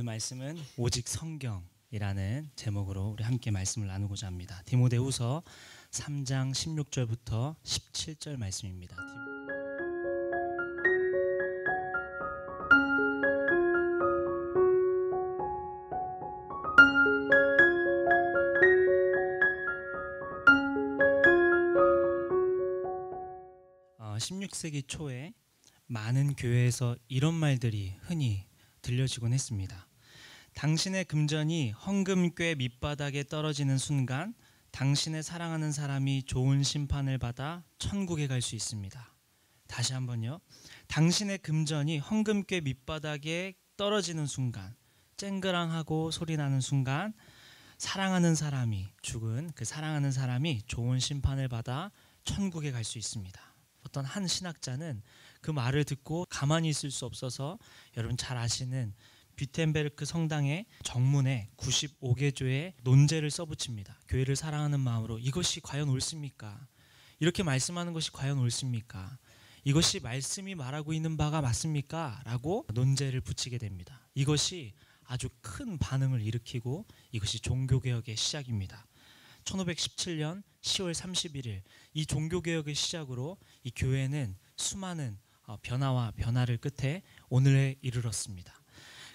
말씀은 오직 성경이라는 제목으로 우리 함께 말씀을 나누고자 합니다. 디모데후서 3장 16절부터 17절 말씀입니다. 16세기 초에 많은 교회에서 이런 말들이 흔히 들려지곤 했습니다. 당신의 금전이 헌금궤 밑바닥에 떨어지는 순간 당신의 사랑하는 사람이 좋은 심판을 받아 천국에 갈 수 있습니다. 다시 한번요. 당신의 금전이 헌금궤 밑바닥에 떨어지는 순간, 쨍그랑하고 소리나는 순간 사랑하는 사람이 죽은 그 사랑하는 사람이 좋은 심판을 받아 천국에 갈 수 있습니다. 어떤 한 신학자는 그 말을 듣고 가만히 있을 수 없어서 여러분 잘 아시는 뷰텐베르크 성당의 정문에 95개조의 논제를 써붙입니다. 교회를 사랑하는 마음으로 이것이 과연 옳습니까? 이렇게 말씀하는 것이 과연 옳습니까? 이것이 말씀이 말하고 있는 바가 맞습니까? 라고 논제를 붙이게 됩니다. 이것이 아주 큰 반응을 일으키고 이것이 종교개혁의 시작입니다. 1517년 10월 31일 이 종교개혁의 시작으로 이 교회는 수많은 변화와 변화를 끝에 오늘에 이르렀습니다.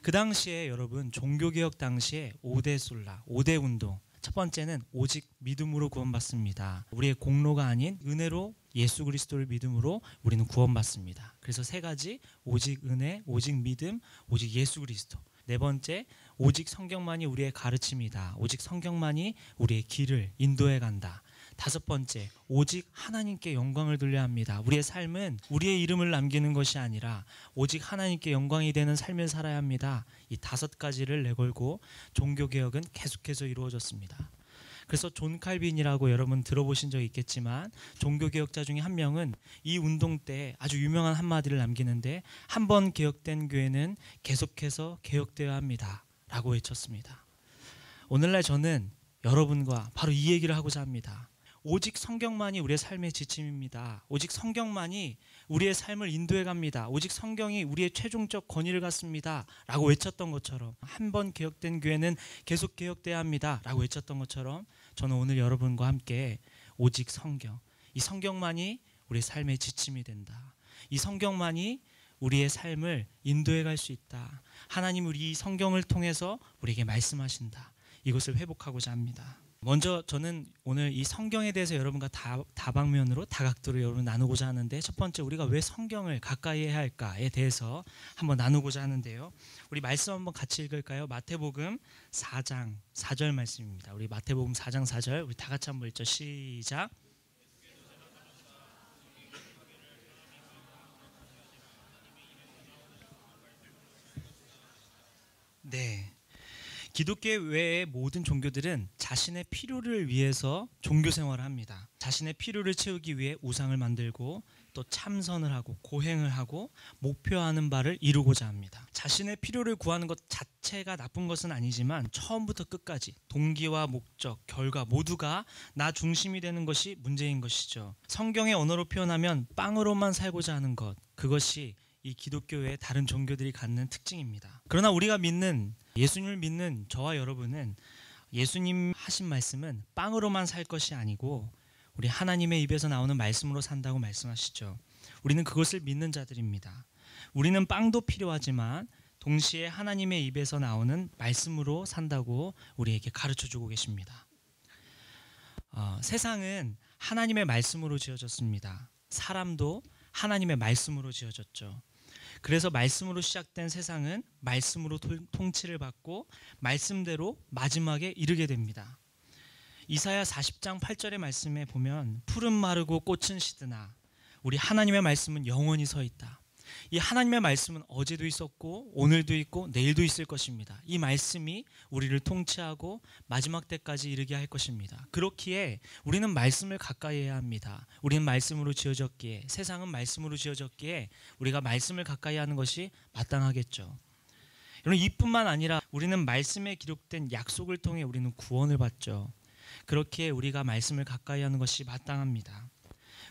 그 당시에 여러분 종교개혁 당시에 5대 솔라, 5대 운동. 첫 번째는 오직 믿음으로 구원받습니다. 우리의 공로가 아닌 은혜로 예수 그리스도를 믿음으로 우리는 구원받습니다. 그래서 세 가지, 오직 은혜, 오직 믿음, 오직 예수 그리스도. 네 번째, 오직 성경만이 우리의 가르침이다. 오직 성경만이 우리의 길을 인도해 간다. 다섯 번째, 오직 하나님께 영광을 돌려야 합니다. 우리의 삶은 우리의 이름을 남기는 것이 아니라 오직 하나님께 영광이 되는 삶을 살아야 합니다. 이 다섯 가지를 내걸고 종교개혁은 계속해서 이루어졌습니다. 그래서 존 칼빈이라고 여러분 들어보신 적 있겠지만 종교개혁자 중에 한 명은 이 운동 때 아주 유명한 한마디를 남기는데 한 번 개혁된 교회는 계속해서 개혁되어야 합니다. 라고 외쳤습니다. 오늘날 저는 여러분과 바로 이 얘기를 하고자 합니다. 오직 성경만이 우리의 삶의 지침입니다. 오직 성경만이 우리의 삶을 인도해 갑니다. 오직 성경이 우리의 최종적 권위를 갖습니다. 라고 외쳤던 것처럼 한 번 개혁된 교회는 계속 개혁돼야 합니다. 라고 외쳤던 것처럼 저는 오늘 여러분과 함께 오직 성경, 이 성경만이 우리의 삶의 지침이 된다. 이 성경만이 우리의 삶을 인도해 갈 수 있다. 하나님 우리 이 성경을 통해서 우리에게 말씀하신다. 이것을 회복하고자 합니다. 먼저 저는 오늘 이 성경에 대해서 여러분과 다방면으로 다각도로 여러분 나누고자 하는데 첫 번째 우리가 왜 성경을 가까이 해야 할까에 대해서 한번 나누고자 하는데요. 우리 말씀 한번 같이 읽을까요? 마태복음 4장 4절 말씀입니다. 우리 마태복음 4장 4절 우리 다 같이 한번 읽죠. 시작. 네. 기독교 외의 모든 종교들은 자신의 필요를 위해서 종교 생활을 합니다. 자신의 필요를 채우기 위해 우상을 만들고 또 참선을 하고 고행을 하고 목표하는 바를 이루고자 합니다. 자신의 필요를 구하는 것 자체가 나쁜 것은 아니지만 처음부터 끝까지 동기와 목적, 결과 모두가 나 중심이 되는 것이 문제인 것이죠. 성경의 언어로 표현하면 빵으로만 살고자 하는 것, 그것이 이 기독교의 다른 종교들이 갖는 특징입니다. 그러나 우리가 믿는 예수님을 믿는 저와 여러분은 예수님 하신 말씀은 빵으로만 살 것이 아니고 우리 하나님의 입에서 나오는 말씀으로 산다고 말씀하시죠. 우리는 그것을 믿는 자들입니다. 우리는 빵도 필요하지만 동시에 하나님의 입에서 나오는 말씀으로 산다고 우리에게 가르쳐주고 계십니다. 세상은 하나님의 말씀으로 지어졌습니다. 사람도 하나님의 말씀으로 지어졌죠. 그래서 말씀으로 시작된 세상은 말씀으로 통치를 받고 말씀대로 마지막에 이르게 됩니다. 이사야 40장 8절의 말씀에 보면 푸른 마르고 꽃은 시드나 우리 하나님의 말씀은 영원히 서 있다. 이 하나님의 말씀은 어제도 있었고 오늘도 있고 내일도 있을 것입니다. 이 말씀이 우리를 통치하고 마지막 때까지 이르게 할 것입니다. 그렇기에 우리는 말씀을 가까이 해야 합니다. 우리는 말씀으로 지어졌기에 세상은 말씀으로 지어졌기에 우리가 말씀을 가까이 하는 것이 마땅하겠죠. 여러분 이뿐만 아니라 우리는 말씀에 기록된 약속을 통해 우리는 구원을 받죠. 그렇기에 우리가 말씀을 가까이 하는 것이 마땅합니다.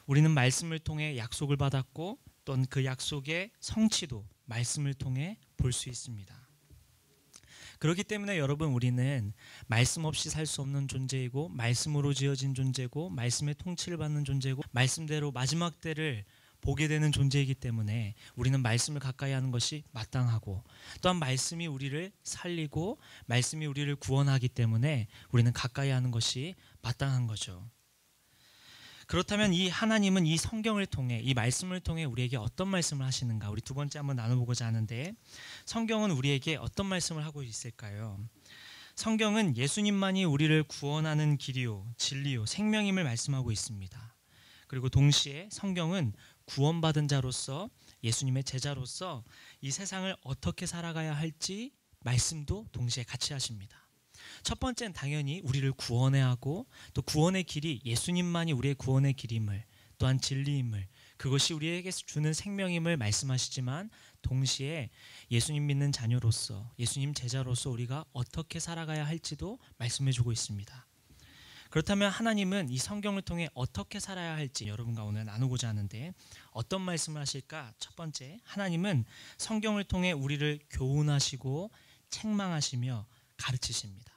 우리는 말씀을 통해 약속을 받았고 또는 그 약속의 성취도 말씀을 통해 볼 수 있습니다. 그렇기 때문에 여러분, 우리는 말씀 없이 살 수 없는 존재이고, 말씀으로 지어진 존재고, 말씀의 통치를 받는 존재고, 말씀대로 마지막 때를 보게 되는 존재이기 때문에 우리는 말씀을 가까이 하는 것이 마땅하고, 또한 말씀이 우리를 살리고 말씀이 우리를 구원하기 때문에 우리는 가까이 하는 것이 마땅한 거죠. 그렇다면 이 하나님은 이 성경을 통해, 이 말씀을 통해 우리에게 어떤 말씀을 하시는가, 우리 두 번째 한번 나눠보고자 하는데, 성경은 우리에게 어떤 말씀을 하고 있을까요? 성경은 예수님만이 우리를 구원하는 길이요 진리요 생명임을 말씀하고 있습니다. 그리고 동시에 성경은 구원받은 자로서, 예수님의 제자로서 이 세상을 어떻게 살아가야 할지 말씀도 동시에 같이 하십니다. 첫 번째는 당연히 우리를 구원해야 하고, 또 구원의 길이 예수님만이 우리의 구원의 길임을, 또한 진리임을, 그것이 우리에게 주는 생명임을 말씀하시지만, 동시에 예수님 믿는 자녀로서, 예수님 제자로서 우리가 어떻게 살아가야 할지도 말씀해주고 있습니다. 그렇다면 하나님은 이 성경을 통해 어떻게 살아야 할지 여러분과 오늘 나누고자 하는데, 어떤 말씀을 하실까? 첫 번째, 하나님은 성경을 통해 우리를 교훈하시고 책망하시며 가르치십니다.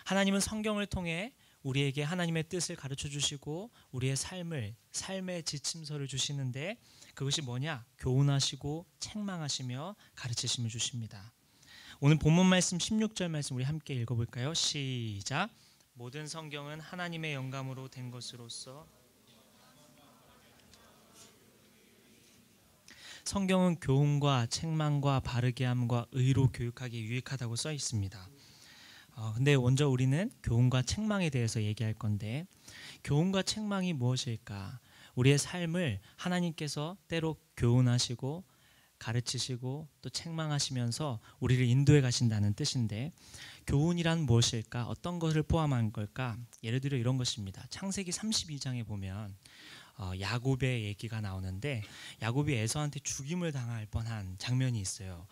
하나님은 성경을 통해 우리에게 하나님의 뜻을 가르쳐 주시고 우리의 삶의 지침서를 주시는데, 그것이 뭐냐? 교훈하시고 책망하시며 가르치심을 주십니다. 오늘 본문 말씀 16절 말씀 우리 함께 읽어볼까요? 시작. 모든 성경은 하나님의 영감으로 된 것으로서, 성경은 교훈과 책망과 바르게 함과 의로 교육하기 유익하다고 써 있습니다. 근데 먼저 우리는 교훈과 책망에 대해서 얘기할 건데, 교훈과 책망이 무엇일까? 우리의 삶을 하나님께서 때로 교훈하시고 가르치시고 또 책망하시면서 우리를 인도해 가신다는 뜻인데, 교훈이란 무엇일까? 어떤 것을 포함한 걸까? 예를 들어 이런 것입니다. 창세기 32장에 보면 야곱의 얘기가 나오는데, 야곱이 에서한테 죽임을 당할 뻔한 장면이 있어요.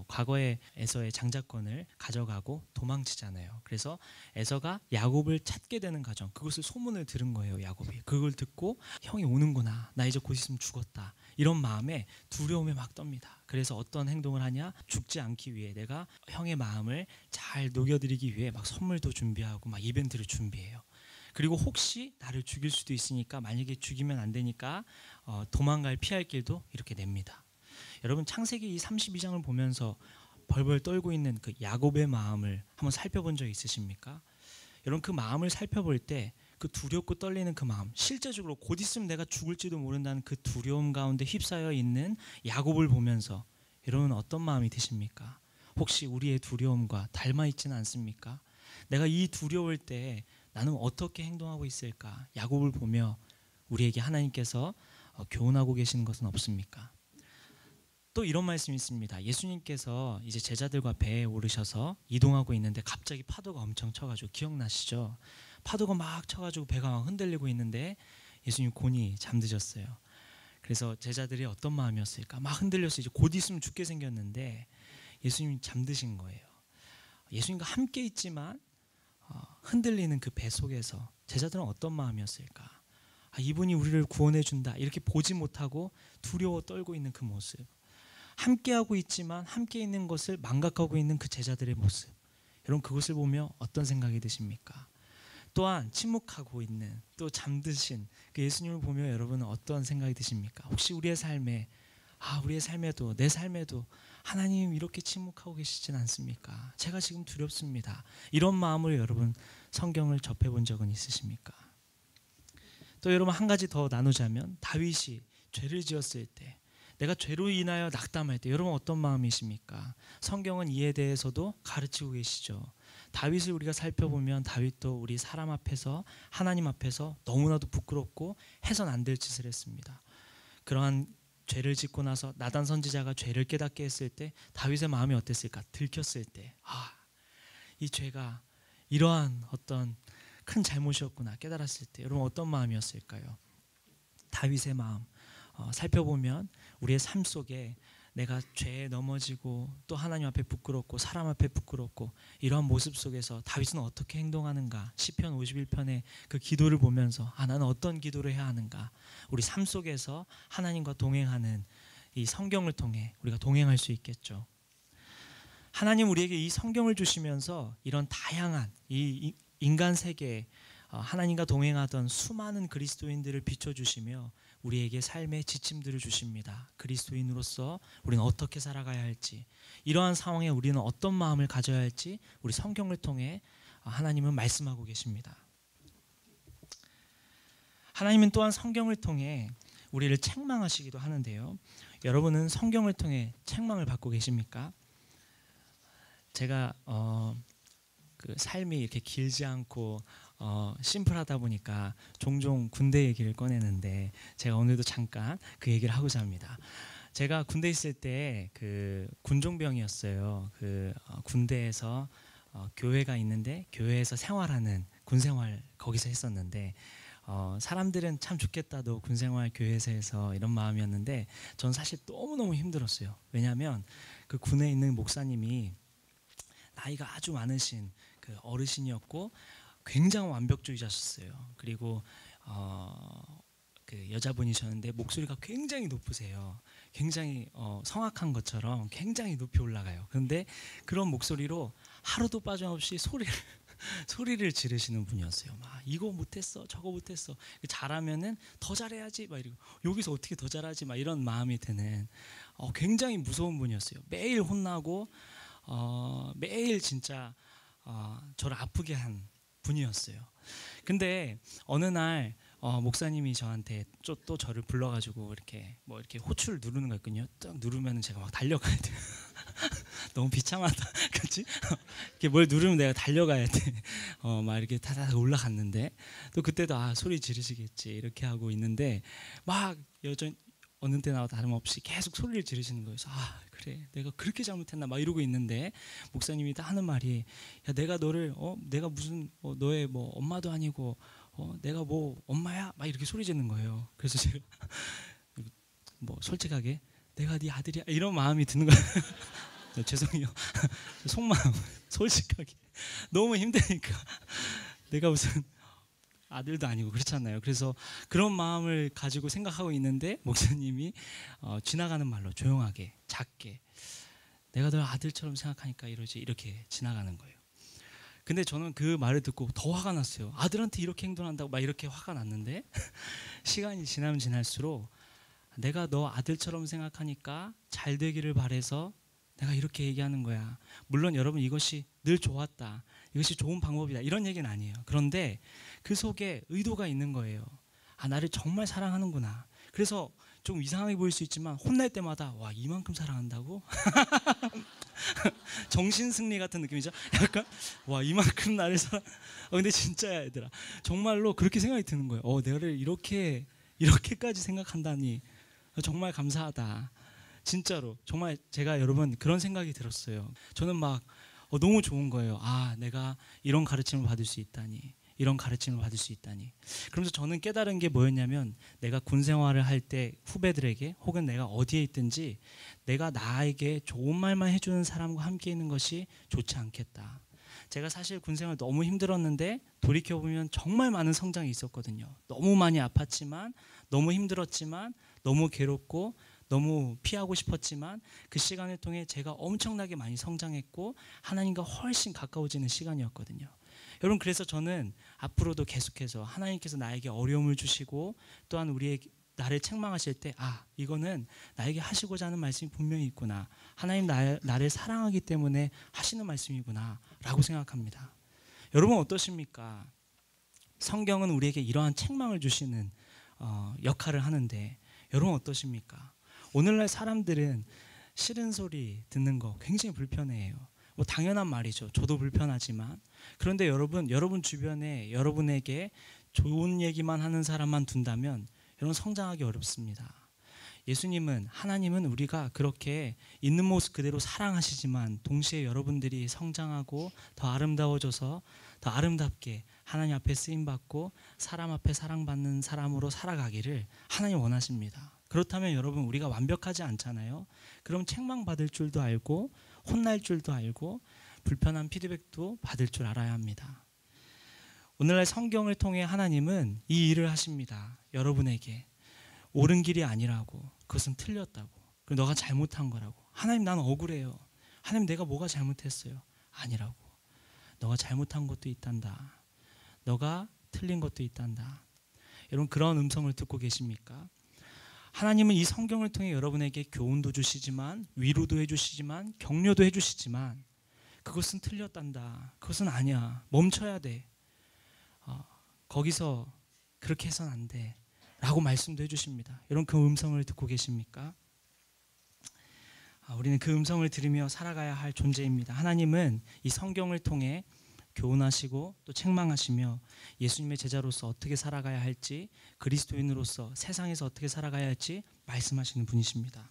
과거에 에서의 장자권을 가져가고 도망치잖아요. 그래서 에서가 야곱을 찾게 되는 과정, 그것을 소문을 들은 거예요. 야곱이 그걸 듣고 형이 오는구나, 나 이제 곧 있으면 죽었다, 이런 마음에 두려움에 막 떱니다. 그래서 어떤 행동을 하냐? 죽지 않기 위해 내가 형의 마음을 잘 녹여드리기 위해 막 선물도 준비하고 막 이벤트를 준비해요. 그리고 혹시 나를 죽일 수도 있으니까, 만약에 죽이면 안 되니까 피할 길도 이렇게 냅니다. 여러분, 창세기 32장을 보면서 벌벌 떨고 있는 그 야곱의 마음을 한번 살펴본 적 있으십니까? 여러분, 그 마음을 살펴볼 때 그 두렵고 떨리는 그 마음, 실제적으로 곧 있으면 내가 죽을지도 모른다는 그 두려움 가운데 휩싸여 있는 야곱을 보면서 여러분 어떤 마음이 드십니까? 혹시 우리의 두려움과 닮아 있지는 않습니까? 내가 이 두려울 때 나는 어떻게 행동하고 있을까? 야곱을 보며 우리에게 하나님께서 교훈하고 계시는 것은 없습니까? 또 이런 말씀이 있습니다. 예수님께서 이제 제자들과 배에 오르셔서 이동하고 있는데 갑자기 파도가 엄청 쳐가지고, 기억나시죠? 파도가 막 쳐가지고 배가 막 흔들리고 있는데 예수님 곤히 잠드셨어요. 그래서 제자들이 어떤 마음이었을까? 막 흔들려서 이제 곧 있으면 죽게 생겼는데 예수님이 잠드신 거예요. 예수님과 함께 있지만 흔들리는 그 배 속에서 제자들은 어떤 마음이었을까? 이분이 우리를 구원해 준다, 이렇게 보지 못하고 두려워 떨고 있는 그 모습, 함께하고 있지만 함께 있는 것을 망각하고 있는 그 제자들의 모습, 여러분 그것을 보며 어떤 생각이 드십니까? 또한 침묵하고 있는, 또 잠드신 그 예수님을 보며 여러분은 어떤 생각이 드십니까? 혹시 우리의 삶에도, 내 삶에도 하나님 이렇게 침묵하고 계시진 않습니까? 제가 지금 두렵습니다, 이런 마음으로 여러분 성경을 접해본 적은 있으십니까? 또 여러분, 한 가지 더 나누자면, 다윗이 죄를 지었을 때, 내가 죄로 인하여 낙담할 때 여러분 어떤 마음이십니까? 성경은 이에 대해서도 가르치고 계시죠. 다윗을 우리가 살펴보면 다윗도 우리 사람 앞에서, 하나님 앞에서 너무나도 부끄럽고 해선 안 될 짓을 했습니다. 그러한 죄를 짓고 나서 나단 선지자가 죄를 깨닫게 했을 때 다윗의 마음이 어땠을까? 들켰을 때, 이 죄가 이러한 어떤 큰 잘못이었구나 깨달았을 때 여러분 어떤 마음이었을까요? 다윗의 마음 살펴보면 우리의 삶 속에 내가 죄에 넘어지고 또 하나님 앞에 부끄럽고 사람 앞에 부끄럽고 이러한 모습 속에서 다윗은 어떻게 행동하는가? 시편 51편의 그 기도를 보면서 나는 어떤 기도를 해야 하는가? 우리 삶 속에서 하나님과 동행하는 이 성경을 통해 우리가 동행할 수 있겠죠. 하나님 우리에게 이 성경을 주시면서 이런 다양한 이 인간 세계에 하나님과 동행하던 수많은 그리스도인들을 비춰주시며 우리에게 삶의 지침들을 주십니다. 그리스도인으로서 우리는 어떻게 살아가야 할지, 이러한 상황에 우리는 어떤 마음을 가져야 할지 우리 성경을 통해 하나님은 말씀하고 계십니다. 하나님은 또한 성경을 통해 우리를 책망하시기도 하는데요. 여러분은 성경을 통해 책망을 받고 계십니까? 제가 그 삶이 이렇게 길지 않고 심플하다 보니까 종종 군대 얘기를 꺼내는데 제가 오늘도 잠깐 그 얘기를 하고자 합니다. 제가 군대 있을 때 그 군종병이었어요. 그 군대에서 교회가 있는데 교회에서 생활하는 군생활 거기서 했었는데 사람들은 참 좋겠다 너 군생활 교회에서 해서 이런 마음이었는데 전 사실 너무너무 힘들었어요. 왜냐하면 그 군에 있는 목사님이 나이가 아주 많으신 그 어르신이었고 굉장히 완벽주의자셨어요. 그리고 그 여자분이셨는데 목소리가 굉장히 높으세요. 굉장히 성악한 것처럼 굉장히 높이 올라가요. 그런데 그런 목소리로 하루도 빠짐없이 소리를 지르시는 분이었어요. 막 이거 못했어, 저거 못했어. 잘하면은 더 잘해야지. 막 이러고 여기서 어떻게 더 잘하지? 막 이런 마음이 드는 굉장히 무서운 분이었어요. 매일 혼나고 매일 진짜 저를 아프게 한 분이었어요. 근데 어느 날 목사님이 저한테 또 저를 불러가지고 이렇게 뭐 이렇게 호출을 누르는 거 있거든요. 딱 누르면 제가 막 달려가야 돼요. 너무 비참하다, 그렇지? 이렇게 뭘 누르면 내가 달려가야 돼. 막 이렇게 타다 올라갔는데 또 그때도 소리 지르시겠지 이렇게 하고 있는데 막 여전히 어느 때나 다름없이 계속 소리를 지르시는 거예요. 그래서 그래 내가 그렇게 잘못했나 막 이러고 있는데 목사님이 다 하는 말이 야 내가 너를 내가 무슨 너의 뭐 엄마도 아니고 내가 뭐 엄마야 막 이렇게 소리 지르는 거예요. 그래서 제가 뭐 솔직하게 내가 네 아들이야 이런 마음이 드는 거예요. 죄송해요. 속마음 솔직하게 너무 힘드니까 내가 무슨 아들도 아니고 그렇잖아요. 그래서 그런 마음을 가지고 생각하고 있는데 목사님이 지나가는 말로 조용하게 작게 내가 널 아들처럼 생각하니까 이러지 이렇게 지나가는 거예요. 근데 저는 그 말을 듣고 더 화가 났어요. 아들한테 이렇게 행동한다고 막 이렇게 화가 났는데 시간이 지나면 지날수록 내가 너 아들처럼 생각하니까 잘 되기를 바래서 내가 이렇게 얘기하는 거야. 물론 여러분 이것이 늘 좋았다. 이것이 좋은 방법이다. 이런 얘기는 아니에요. 그런데 그 속에 의도가 있는 거예요. 나를 정말 사랑하는구나. 그래서 좀 이상하게 보일 수 있지만 혼날 때마다 와 이만큼 사랑한다고? 정신승리 같은 느낌이죠. 약간 와 이만큼 나를 사랑. 근데 진짜야 얘들아. 정말로 그렇게 생각이 드는 거예요. 내가를 이렇게까지 생각한다니 정말 감사하다. 진짜로 정말 제가 여러분 그런 생각이 들었어요. 저는 막 너무 좋은 거예요. 내가 이런 가르침을 받을 수 있다니, 이런 가르침을 받을 수 있다니. 그러면서 저는 깨달은 게 뭐였냐면 내가 군 생활을 할 때 후배들에게 혹은 내가 어디에 있든지 내가 나에게 좋은 말만 해주는 사람과 함께 있는 것이 좋지 않겠다. 제가 사실 군 생활 너무 힘들었는데 돌이켜보면 정말 많은 성장이 있었거든요. 너무 많이 아팠지만, 너무 힘들었지만, 너무 괴롭고 너무 피하고 싶었지만 그 시간을 통해 제가 엄청나게 많이 성장했고 하나님과 훨씬 가까워지는 시간이었거든요. 여러분 그래서 저는 앞으로도 계속해서 하나님께서 나에게 어려움을 주시고 또한 나를 책망하실 때 이거는 나에게 하시고자 하는 말씀이 분명히 있구나. 하나님 나를 사랑하기 때문에 하시는 말씀이구나 라고 생각합니다. 여러분 어떠십니까? 성경은 우리에게 이러한 책망을 주시는 역할을 하는데 여러분 어떠십니까? 오늘날 사람들은 싫은 소리 듣는 거 굉장히 불편해해요. 뭐 당연한 말이죠. 저도 불편하지만 그런데 여러분 주변에 여러분에게 좋은 얘기만 하는 사람만 둔다면 여러분 성장하기 어렵습니다. 하나님은 우리가 그렇게 있는 모습 그대로 사랑하시지만 동시에 여러분들이 성장하고 더 아름다워져서 더 아름답게 하나님 앞에 쓰임받고 사람 앞에 사랑받는 사람으로 살아가기를 하나님 원하십니다. 그렇다면 여러분 우리가 완벽하지 않잖아요. 그럼 책망받을 줄도 알고 혼날 줄도 알고 불편한 피드백도 받을 줄 알아야 합니다. 오늘날 성경을 통해 하나님은 이 일을 하십니다. 여러분에게 옳은 길이 아니라고, 그것은 틀렸다고, 너가 잘못한 거라고. 하나님 난 억울해요. 하나님 내가 뭐가 잘못했어요? 아니라고. 너가 잘못한 것도 있단다. 너가 틀린 것도 있단다. 여러분 그런 음성을 듣고 계십니까? 하나님은 이 성경을 통해 여러분에게 교훈도 주시지만 위로도 해주시지만 격려도 해주시지만 그것은 틀렸단다. 그것은 아니야. 멈춰야 돼. 거기서 그렇게 해서는 안 돼. 라고 말씀도 해주십니다. 여러분 그 음성을 듣고 계십니까? 우리는 그 음성을 들으며 살아가야 할 존재입니다. 하나님은 이 성경을 통해 교훈하시고 또 책망하시며 예수님의 제자로서 어떻게 살아가야 할지, 그리스도인으로서 세상에서 어떻게 살아가야 할지 말씀하시는 분이십니다.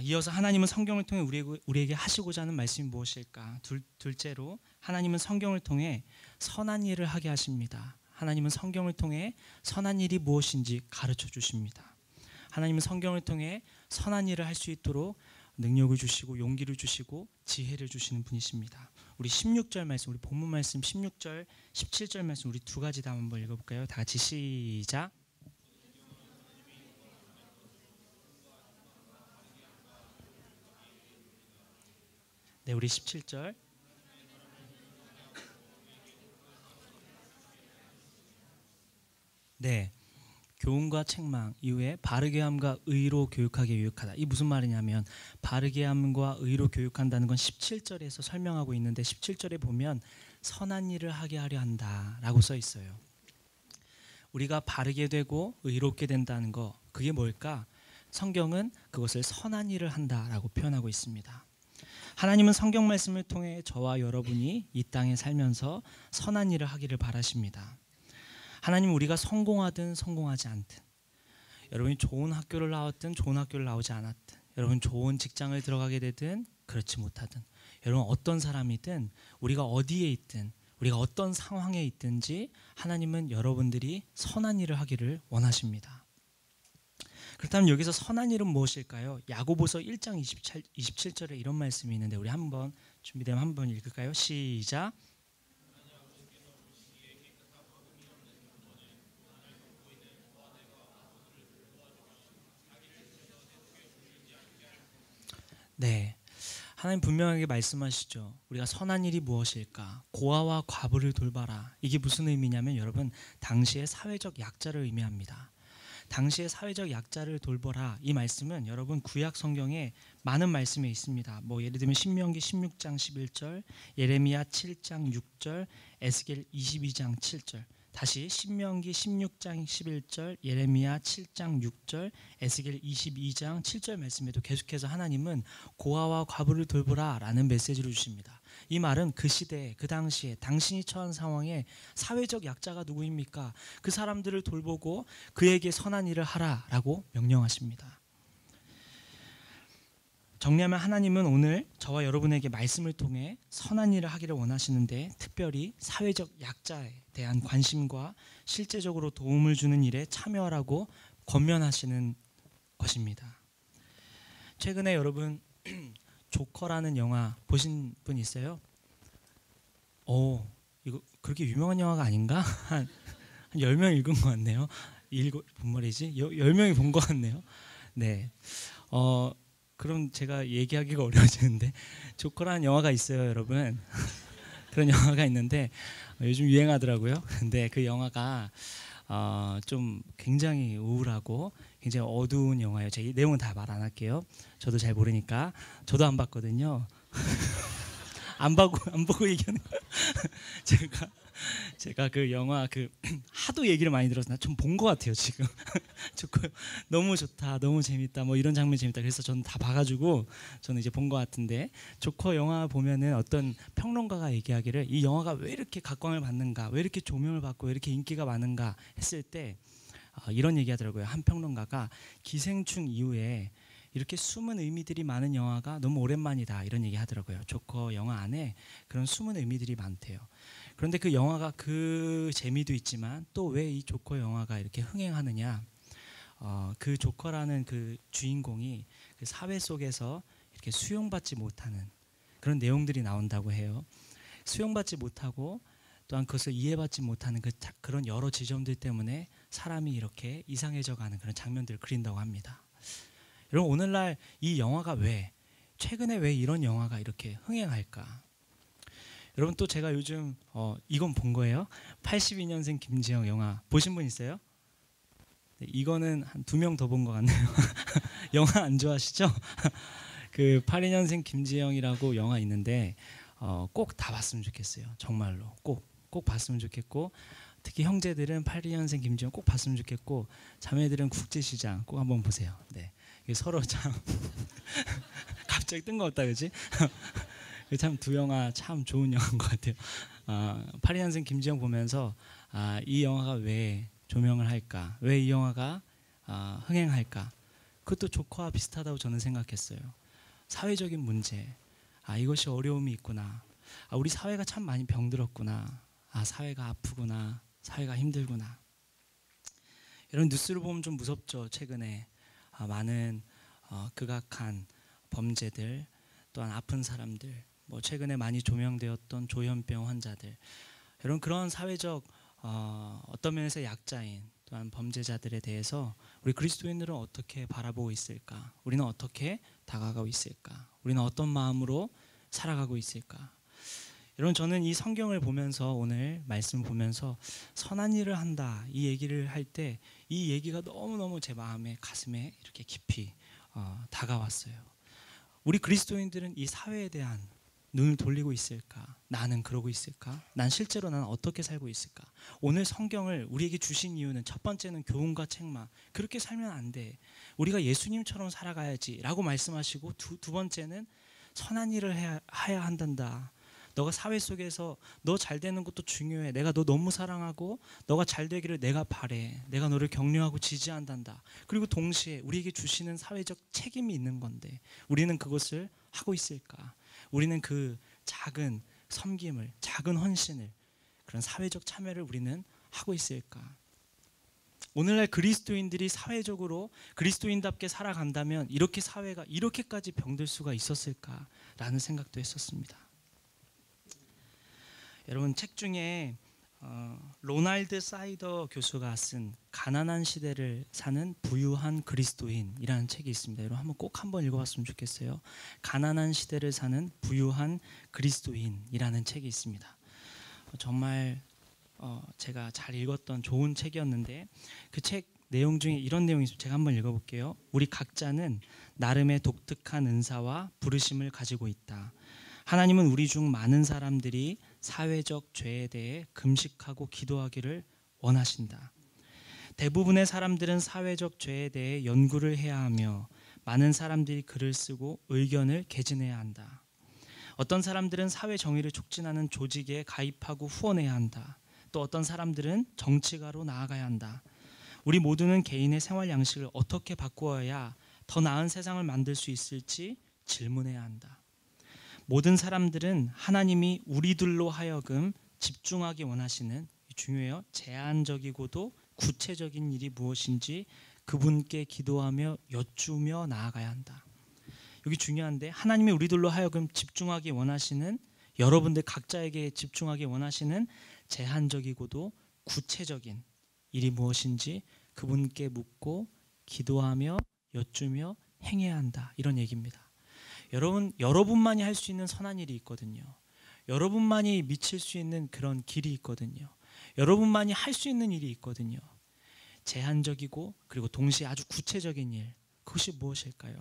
이어서 하나님은 성경을 통해 우리에게 하시고자 하는 말씀이 무엇일까? 둘째로 하나님은 성경을 통해 선한 일을 하게 하십니다. 하나님은 성경을 통해 선한 일이 무엇인지 가르쳐 주십니다. 하나님은 성경을 통해 선한 일을 할 수 있도록 능력을 주시고 용기를 주시고 지혜를 주시는 분이십니다. 우리 16절 말씀, 우리 본문 말씀 16절, 17절 말씀 우리 두 가지 다 한번 읽어볼까요? 다 같이 시작. 네, 우리 17절. 네, 교훈과 책망 이후에 바르게 함과 의로 교육하게 유익하다. 이 무슨 말이냐면 바르게 함과 의로 교육한다는 건 17절에서 설명하고 있는데 17절에 보면 선한 일을 하게 하려 한다라고 써 있어요. 우리가 바르게 되고 의롭게 된다는 거 그게 뭘까? 성경은 그것을 선한 일을 한다라고 표현하고 있습니다. 하나님은 성경 말씀을 통해 저와 여러분이 이 땅에 살면서 선한 일을 하기를 바라십니다. 하나님은 우리가 성공하든 성공하지 않든, 여러분이 좋은 학교를 나왔든 좋은 학교를 나오지 않았든, 여러분 좋은 직장을 들어가게 되든 그렇지 못하든, 여러분 어떤 사람이든 우리가 어디에 있든 우리가 어떤 상황에 있든지 하나님은 여러분들이 선한 일을 하기를 원하십니다. 그렇다면 여기서 선한 일은 무엇일까요? 야고보서 1장 27절에 이런 말씀이 있는데 우리 한번 준비되면 한번 읽을까요? 시작. 네, 하나님 분명하게 말씀하시죠. 우리가 선한 일이 무엇일까? 고아와 과부를 돌봐라. 이게 무슨 의미냐면 여러분 당시의 사회적 약자를 의미합니다. 당시의 사회적 약자를 돌보라. 이 말씀은 여러분 구약 성경에 많은 말씀이 있습니다. 뭐 예를 들면 신명기 16장 11절, 예레미야 7장 6절, 에스겔 22장 7절. 다시 신명기 16장 11절, 예레미야 7장 6절, 에스겔 22장 7절 말씀에도 계속해서 하나님은 고아와 과부를 돌보라 라는 메시지를 주십니다. 이 말은 그 시대에 그 당시에 당신이 처한 상황에 사회적 약자가 누구입니까? 그 사람들을 돌보고 그에게 선한 일을 하라라고 명령하십니다. 정리하면 하나님은 오늘 저와 여러분에게 말씀을 통해 선한 일을 하기를 원하시는데 특별히 사회적 약자에 대한 관심과 실제적으로 도움을 주는 일에 참여하라고 권면하시는 것입니다. 최근에 여러분 조커라는 영화 보신 분 있어요? 이거 그렇게 유명한 영화가 아닌가? 한 10명 읽은 것 같네요. 뭔 말이지? 10명이 본 것 같네요. 네. 그럼 제가 얘기하기가 어려워지는데 조커라는 영화가 있어요, 여러분. 그런 영화가 있는데 요즘 유행하더라고요. 근데 그 영화가 좀 굉장히 우울하고 굉장히 어두운 영화예요. 제가 이 내용은 다 말 안 할게요. 저도 잘 모르니까. 저도 안 봤거든요. 안 보고 얘기하는 거예요. 제가 그 영화 하도 얘기를 많이 들어서 나 좀 본 것 같아요 지금. 조커 너무 좋다, 너무 재밌다, 뭐 이런 장면 재밌다. 그래서 저는 다 봐가지고 저는 이제 본 것 같은데 조커 영화 보면은 어떤 평론가가 얘기하기를 이 영화가 왜 이렇게 각광을 받는가, 왜 이렇게 조명을 받고 왜 이렇게 인기가 많은가 했을 때 이런 얘기하더라고요. 한 평론가가 기생충 이후에 이렇게 숨은 의미들이 많은 영화가 너무 오랜만이다 이런 얘기 하더라고요. 조커 영화 안에 그런 숨은 의미들이 많대요. 그런데 그 영화가 그 재미도 있지만 또 왜 이 조커 영화가 이렇게 흥행하느냐, 그 조커라는 그 주인공이 그 사회 속에서 이렇게 수용받지 못하는 그런 내용들이 나온다고 해요. 수용받지 못하고 또한 그것을 이해받지 못하는 그런 여러 지점들 때문에 사람이 이렇게 이상해져 가는 그런 장면들을 그린다고 합니다. 여러분 오늘날 이 영화가 왜 최근에 왜 이런 영화가 이렇게 흥행할까? 여러분 또 제가 요즘 이건 본 거예요. 82년생 김지영 영화 보신 분 있어요? 네, 이거는 한 2명 더 본 것 같네요. 영화 안 좋아하시죠? 그 82년생 김지영이라고 영화 있는데 꼭 다 봤으면 좋겠어요. 정말로 꼭 봤으면 좋겠고, 특히 형제들은 82년생 김지영 꼭 봤으면 좋겠고, 자매들은 국제시장 꼭 한번 보세요. 네, 이게 서로 참 갑자기 뜬 거 같다, 그렇지? 참 두 영화 참 좋은 영화인 것 같아요. 82년생 김지영 보면서 이 영화가 왜 조명을 할까? 왜 이 영화가 흥행할까? 그것도 조커와 비슷하다고 저는 생각했어요. 사회적인 문제, 이것이 어려움이 있구나. 우리 사회가 참 많이 병들었구나. 사회가 아프구나. 사회가 힘들구나. 이런 뉴스를 보면 좀 무섭죠. 최근에 많은 극악한 범죄들, 또한 아픈 사람들, 뭐 최근에 많이 조명되었던 조현병 환자들, 이런 그런 사회적 어떤 면에서 약자인 또한 범죄자들에 대해서 우리 그리스도인들은 어떻게 바라보고 있을까? 우리는 어떻게 다가가고 있을까? 우리는 어떤 마음으로 살아가고 있을까? 여러분, 저는 이 성경을 보면서, 오늘 말씀을 보면서 선한 일을 한다 이 얘기를 할 때 이 얘기가 너무너무 제 마음에, 가슴에 이렇게 깊이 다가왔어요. 우리 그리스도인들은 이 사회에 대한 눈을 돌리고 있을까? 나는 그러고 있을까? 난 실제로 나는 어떻게 살고 있을까? 오늘 성경을 우리에게 주신 이유는, 첫 번째는 교훈과 책망. 그렇게 살면 안 돼. 우리가 예수님처럼 살아가야지 라고 말씀하시고, 두 번째는 선한 일을 해야 한단다. 너가 사회 속에서 너 잘 되는 것도 중요해. 내가 너 너무 사랑하고 너가 잘 되기를 내가 바래. 내가 너를 격려하고 지지한단다. 그리고 동시에 우리에게 주시는 사회적 책임이 있는 건데 우리는 그것을 하고 있을까? 우리는 그 작은 섬김을, 작은 헌신을, 그런 사회적 참여를 우리는 하고 있을까? 오늘날 그리스도인들이 사회적으로 그리스도인답게 살아간다면 이렇게 사회가 이렇게까지 병들 수가 있었을까라는 생각도 했었습니다. 여러분, 책 중에 로날드 사이더 교수가 쓴 가난한 시대를 사는 부유한 그리스도인이라는 책이 있습니다. 여러분 꼭 한번 읽어봤으면 좋겠어요. 가난한 시대를 사는 부유한 그리스도인이라는 책이 있습니다. 정말 제가 잘 읽었던 좋은 책이었는데, 그 책 내용 중에 이런 내용이 있습니다. 제가 한번 읽어볼게요. 우리 각자는 나름의 독특한 은사와 부르심을 가지고 있다. 하나님은 우리 중 많은 사람들이 사회적 죄에 대해 금식하고 기도하기를 원하신다. 대부분의 사람들은 사회적 죄에 대해 연구를 해야 하며 많은 사람들이 글을 쓰고 의견을 개진해야 한다. 어떤 사람들은 사회 정의를 촉진하는 조직에 가입하고 후원해야 한다. 또 어떤 사람들은 정치가로 나아가야 한다. 우리 모두는 개인의 생활 양식을 어떻게 바꾸어야 더 나은 세상을 만들 수 있을지 질문해야 한다. 모든 사람들은 하나님이 우리들로 하여금 집중하기 원하시는, 중요해요, 제한적이고도 구체적인 일이 무엇인지 그분께 기도하며 여쭈며 나아가야 한다. 여기 중요한데, 하나님이 우리들로 하여금 집중하기 원하시는, 여러분들 각자에게 집중하기 원하시는 제한적이고도 구체적인 일이 무엇인지 그분께 묻고 기도하며 여쭈며 행해야 한다, 이런 얘기입니다. 여러분만이 할 수 있는 선한 일이 있거든요. 여러분만이 미칠 수 있는 그런 길이 있거든요. 여러분만이 할 수 있는 일이 있거든요. 제한적이고 그리고 동시에 아주 구체적인 일, 그것이 무엇일까요?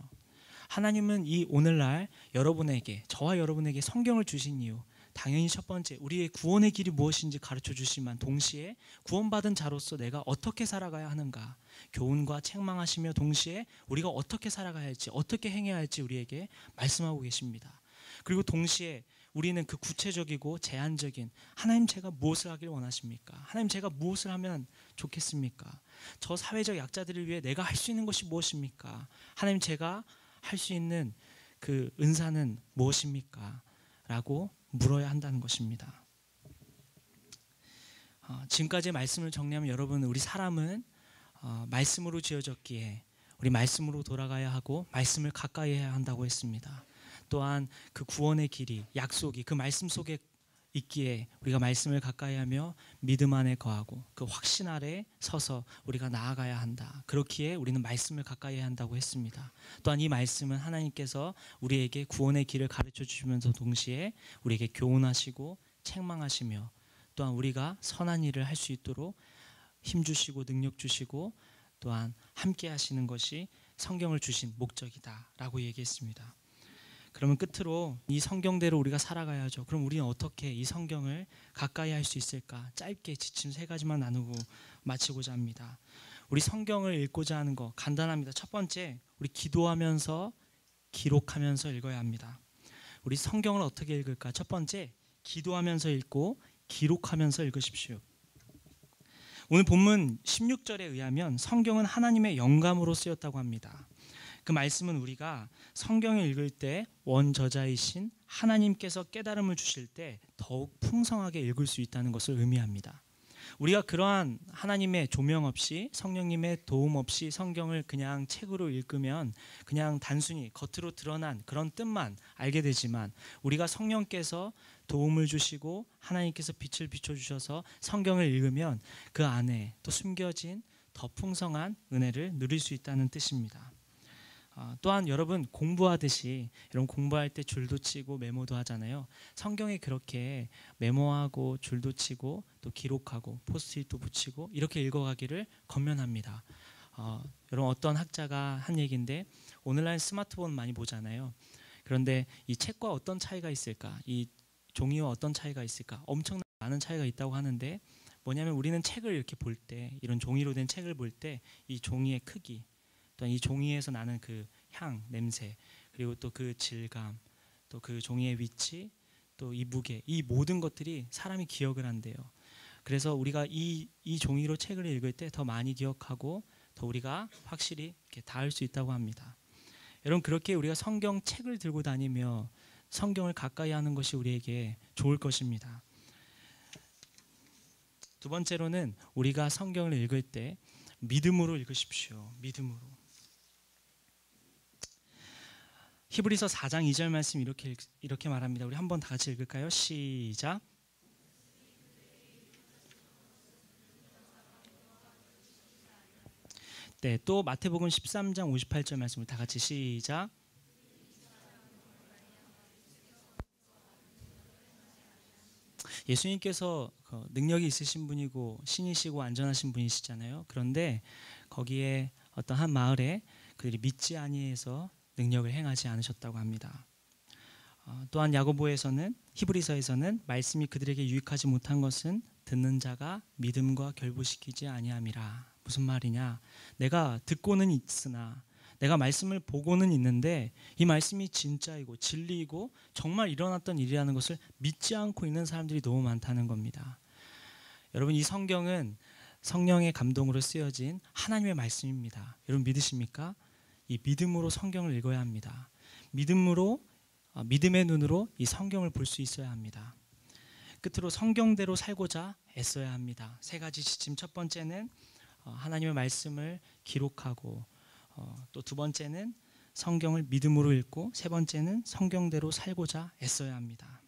하나님은 이 오늘날 여러분에게, 저와 여러분에게 성경을 주신 이유, 당연히 첫 번째 우리의 구원의 길이 무엇인지 가르쳐 주시지만 동시에 구원받은 자로서 내가 어떻게 살아가야 하는가, 교훈과 책망하시며 동시에 우리가 어떻게 살아가야 할지, 어떻게 행해야 할지 우리에게 말씀하고 계십니다. 그리고 동시에 우리는 그 구체적이고 제한적인, 하나님 제가 무엇을 하길 원하십니까? 하나님 제가 무엇을 하면 좋겠습니까? 저 사회적 약자들을 위해 내가 할 수 있는 것이 무엇입니까? 하나님 제가 할 수 있는 그 은사는 무엇입니까? 라고 물어야 한다는 것입니다. 지금까지의 말씀을 정리하면, 여러분, 우리 사람은 말씀으로 지어졌기에 우리 말씀으로 돌아가야 하고 말씀을 가까이 해야 한다고 했습니다. 또한 그 구원의 길이, 약속이 그 말씀 속에 있기에 우리가 말씀을 가까이 하며 믿음 안에 거하고 그 확신 아래 서서 우리가 나아가야 한다. 그렇기에 우리는 말씀을 가까이 해야 한다고 했습니다. 또한 이 말씀은 하나님께서 우리에게 구원의 길을 가르쳐 주시면서 동시에 우리에게 교훈하시고 책망하시며 또한 우리가 선한 일을 할 수 있도록 힘 주시고 능력 주시고 또한 함께 하시는 것이 성경을 주신 목적이다라고 얘기했습니다. 그러면 끝으로 이 성경대로 우리가 살아가야죠. 그럼 우리는 어떻게 이 성경을 가까이 할 수 있을까? 짧게 지침 3가지만 나누고 마치고자 합니다. 우리 성경을 읽고자 하는 거 간단합니다. 첫 번째, 우리 기도하면서 기록하면서 읽어야 합니다. 우리 성경을 어떻게 읽을까? 첫 번째, 기도하면서 읽고 기록하면서 읽으십시오. 오늘 본문 16절에 의하면 성경은 하나님의 영감으로 쓰였다고 합니다. 그 말씀은 우리가 성경을 읽을 때 원저자이신 하나님께서 깨달음을 주실 때 더욱 풍성하게 읽을 수 있다는 것을 의미합니다. 우리가 그러한 하나님의 조명 없이 성령님의 도움 없이 성경을 그냥 책으로 읽으면 그냥 단순히 겉으로 드러난 그런 뜻만 알게 되지만 우리가 성령께서 도움을 주시고 하나님께서 빛을 비춰주셔서 성경을 읽으면 그 안에 또 숨겨진 더 풍성한 은혜를 누릴 수 있다는 뜻입니다. 또한 여러분 공부하듯이 여러분 공부할 때 줄도 치고 메모도 하잖아요. 성경에 그렇게 메모하고 줄도 치고 또 기록하고 포스트잇도 붙이고 이렇게 읽어가기를 권면합니다. 여러분 어떤 학자가 한 얘기인데 오늘날 스마트폰 많이 보잖아요. 그런데 이 책과 어떤 차이가 있을까? 이 종이와 어떤 차이가 있을까? 엄청난 많은 차이가 있다고 하는데 뭐냐면 우리는 책을 이렇게 볼 때 이런 종이로 된 책을 볼 때 이 종이의 크기 이 종이에서 나는 그 향, 냄새, 그리고 또 그 질감, 또 그 종이의 위치, 또 이 무게, 이 모든 것들이 사람이 기억을 한대요. 그래서 우리가 이 종이로 책을 읽을 때 더 많이 기억하고 더 우리가 확실히 이렇게 닿을 수 있다고 합니다. 여러분 그렇게 우리가 성경 책을 들고 다니며 성경을 가까이 하는 것이 우리에게 좋을 것입니다. 두 번째로는 우리가 성경을 읽을 때 믿음으로 읽으십시오. 믿음으로. 히브리서 4장 2절 말씀 이렇게 말합니다. 우리 한번 다 같이 읽을까요? 시작. 네, 또 마태복음 13장 58절 말씀을 다 같이 시작. 예수님께서 능력이 있으신 분이고 신이시고 안전하신 분이시잖아요. 그런데 거기에 어떤 한 마을에 그들이 믿지 아니해서 능력을 행하지 않으셨다고 합니다. 또한 야고보에서는 히브리서에서는 말씀이 그들에게 유익하지 못한 것은 듣는 자가 믿음과 결부시키지 아니함이라. 무슨 말이냐? 내가 듣고는 있으나 내가 말씀을 보고는 있는데 이 말씀이 진짜이고 진리이고 정말 일어났던 일이라는 것을 믿지 않고 있는 사람들이 너무 많다는 겁니다. 여러분 이 성경은 성령의 감동으로 쓰여진 하나님의 말씀입니다. 여러분 믿으십니까? 이 믿음으로 성경을 읽어야 합니다. 믿음의 눈으로 이 성경을 볼 수 있어야 합니다. 끝으로 성경대로 살고자 애써야 합니다. 3가지 지침. 첫 번째는 하나님의 말씀을 기록하고 또 두 번째는 성경을 믿음으로 읽고 세 번째는 성경대로 살고자 애써야 합니다.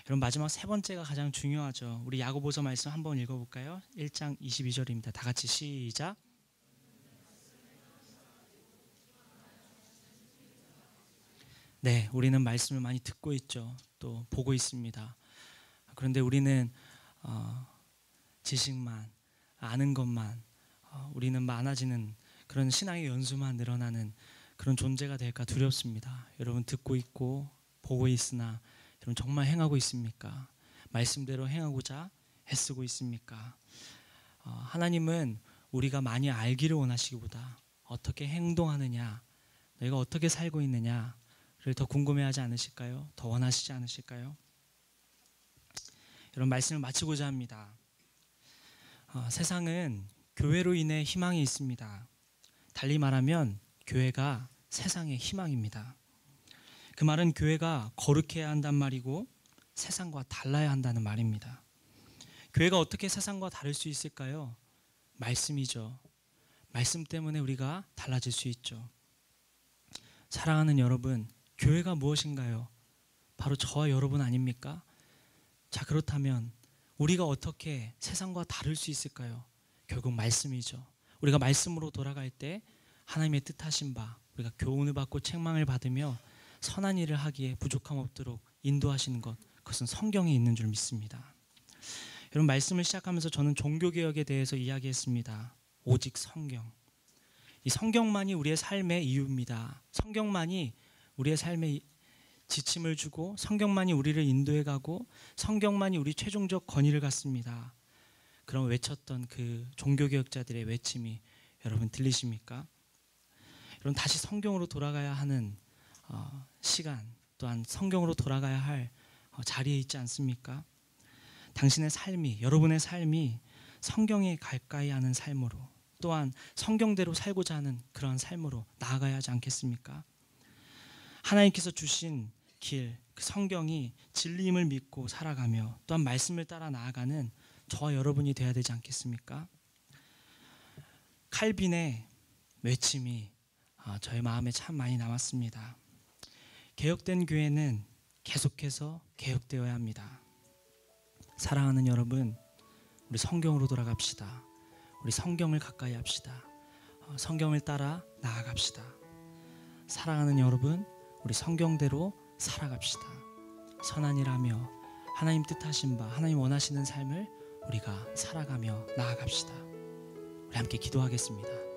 여러분 마지막 3번째가 가장 중요하죠. 우리 야고보서 말씀 한번 읽어볼까요? 1장 22절입니다. 다 같이 시작. 네, 우리는 말씀을 많이 듣고 있죠. 또 보고 있습니다. 그런데 우리는 지식만 아는 것만 우리는 많아지는 그런 신앙의 연수만 늘어나는 그런 존재가 될까 두렵습니다. 여러분 듣고 있고 보고 있으나 여러분 정말 행하고 있습니까? 말씀대로 행하고자 애쓰고 있습니까? 하나님은 우리가 많이 알기를 원하시기보다 어떻게 행동하느냐, 너희가 어떻게 살고 있느냐를 더 궁금해하지 않으실까요? 더 원하시지 않으실까요? 여러분 말씀을 마치고자 합니다. 세상은 교회로 인해 희망이 있습니다. 달리 말하면 교회가 세상의 희망입니다. 그 말은 교회가 거룩해야 한단 말이고 세상과 달라야 한다는 말입니다. 교회가 어떻게 세상과 다를 수 있을까요? 말씀이죠. 말씀 때문에 우리가 달라질 수 있죠. 사랑하는 여러분, 교회가 무엇인가요? 바로 저와 여러분 아닙니까? 자, 그렇다면 우리가 어떻게 세상과 다를 수 있을까요? 결국 말씀이죠. 우리가 말씀으로 돌아갈 때 하나님의 뜻하신 바, 우리가 교훈을 받고 책망을 받으며 선한 일을 하기에 부족함 없도록 인도하시는 것, 그것은 성경에 있는 줄 믿습니다. 여러분, 말씀을 시작하면서 저는 종교개혁에 대해서 이야기했습니다. 오직 성경. 이 성경만이 우리의 삶의 이유입니다. 성경만이 우리의 삶의 지침을 주고, 성경만이 우리를 인도해 가고, 성경만이 우리 최종적 권위를 갖습니다. 그런 외쳤던 그 종교개혁자들의 외침이 여러분 들리십니까? 여러분, 다시 성경으로 돌아가야 하는 시간, 또한 성경으로 돌아가야 할 자리에 있지 않습니까? 당신의 삶이, 여러분의 삶이 성경에 가까이 하는 삶으로, 또한 성경대로 살고자 하는 그런 삶으로 나아가야 하지 않겠습니까? 하나님께서 주신 길, 그 성경이 진리임을 믿고 살아가며 또한 말씀을 따라 나아가는 저와 여러분이 되어야 되지 않겠습니까? 칼빈의 외침이 저의 마음에 참 많이 남았습니다. 개혁된 교회는 계속해서 개혁되어야 합니다. 사랑하는 여러분, 우리 성경으로 돌아갑시다. 우리 성경을 가까이 합시다. 성경을 따라 나아갑시다. 사랑하는 여러분, 우리 성경대로 살아갑시다. 선한 일하며 하나님 뜻하신 바, 하나님 원하시는 삶을 우리가 살아가며 나아갑시다. 우리 함께 기도하겠습니다.